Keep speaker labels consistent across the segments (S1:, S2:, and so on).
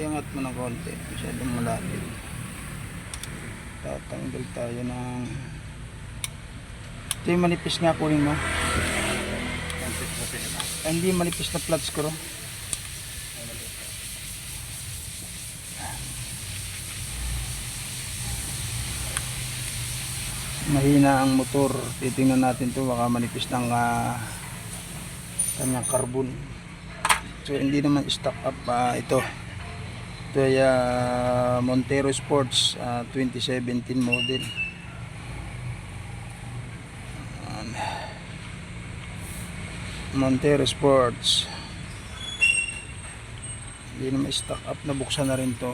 S1: iangat mo ng konti, masyadong malalim. Tatanggal tayo ng ito yung manipis nga, kunin mo. Hindi manipis na flat screw. Mahina ang motor, titingnan natin to, baka manipis ng kanyang carbon. So hindi naman stock up. Ito ay Montero Sports 2017 model. Montero Sports, hindi naman stock up, nabuksan na rin to.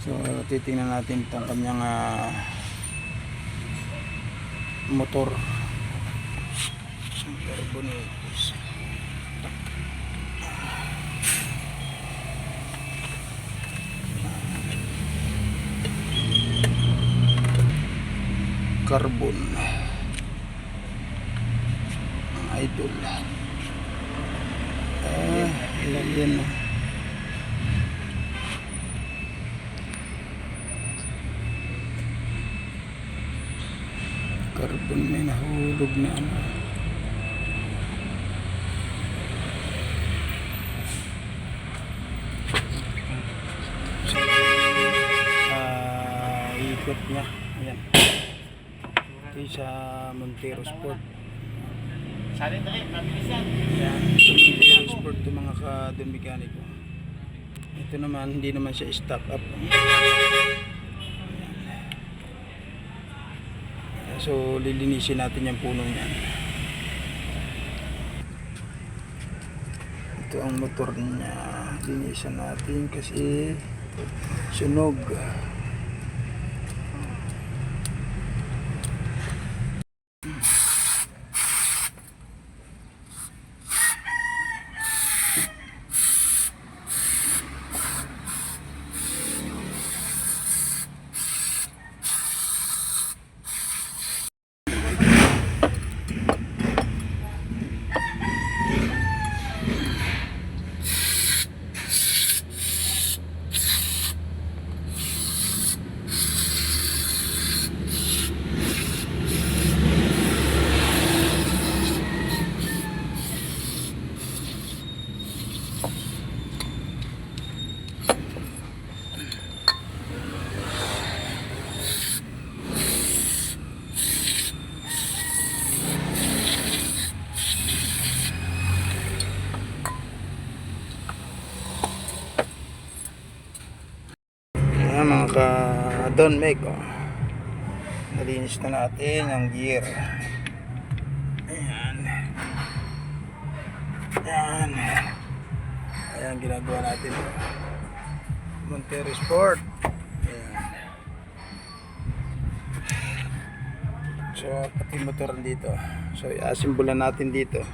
S1: So titingnan natin itong kanyang motor. Carbonates. Carbon. Idol. Lagyan na. Carbon, may nahulog na ano. Ikot niya. Ayan. Ito sa Montero Sport.
S2: Sarin na rin, mabilis yan.
S1: Ayan. Ito Montero Sport, ito mga ka-don mekaniko. Ito naman, hindi naman siya stock up. So lilinisin natin yung puno niyan. Ito ang motor niya, linisan natin kasi sunog. Mga ka-don make, nalinis na natin ang gear. Ayan. Ayan. Ayan ginagawa natin. Montero Sport. Ayan. So pati motor dito. So i-assemble natin dito.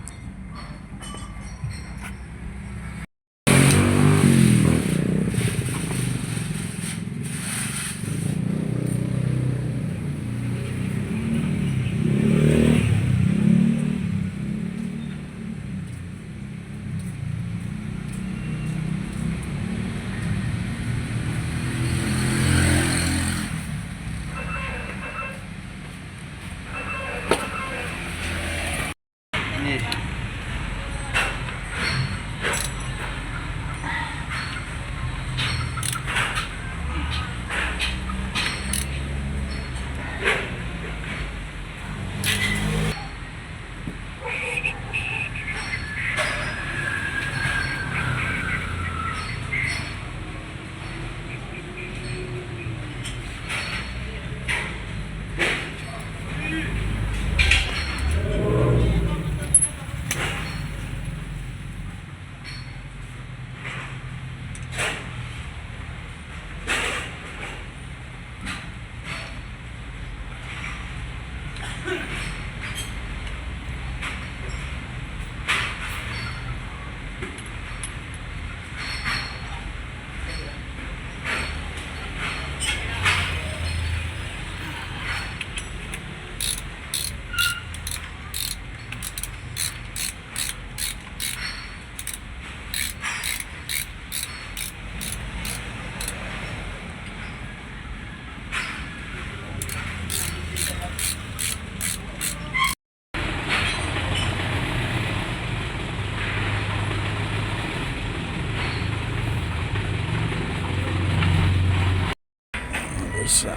S1: guys,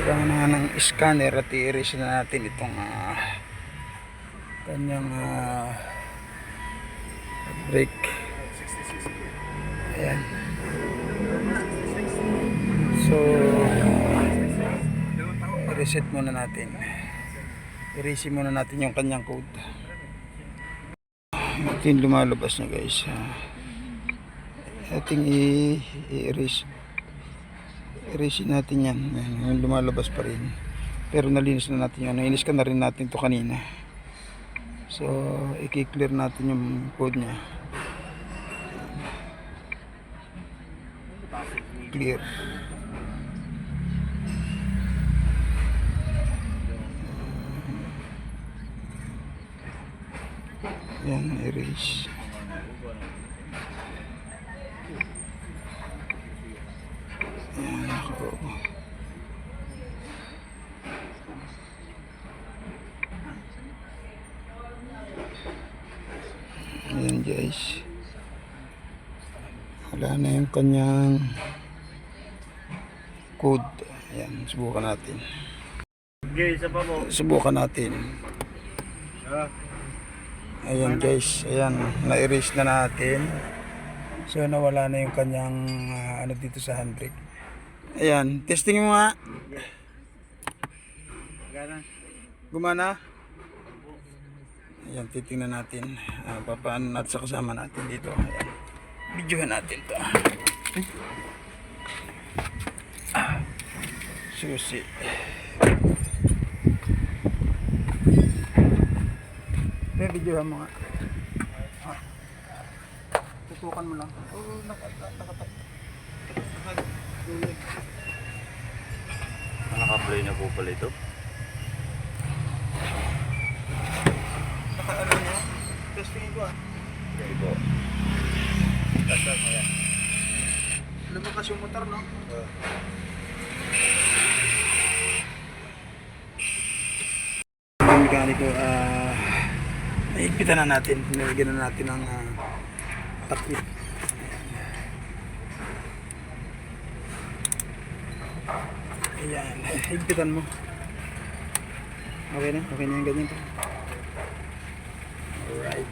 S1: kailangan na ng scanner at i-erase na natin itong kanyang brake. Ayan. So i-reset muna natin, i-erase muna natin yung kanyang code. Ito yung lumalabas na guys. Ating i-erase natin yan. Yung lumalabas pa rin, pero nalinis na natin yan. Nainis ka na rin natin to kanina. So i-clear natin yung code nya. Clear. Yan, erase. Yan ako. Ayan guys, wala na yung kanyang code. Ayan, subukan natin.
S2: Okay, isa pa po.
S1: Subukan natin. Ayan guys, ayan, na-erase na natin. So nawala na yung kanyang ano dito sa handbrake. Ayan, testing mo nga. Gumana? Ayan, titingnan natin. Papaano natin sa kasama natin dito. Ayan, videohan natin to. Susi. Videohan mo nga. Tutukan mo lang. Oo, nakatak.
S2: Naka-play na po pala ito.
S1: Naka-ano niya? Testingin ko
S2: Okay po. Tasas mo yan.
S1: Lumakas yung motor, no? Yung mekaniko, naigpitan na natin. Nilagyan na natin ng takip. Ayan, higpitan mo. Okay na yung ganyan to. Alright.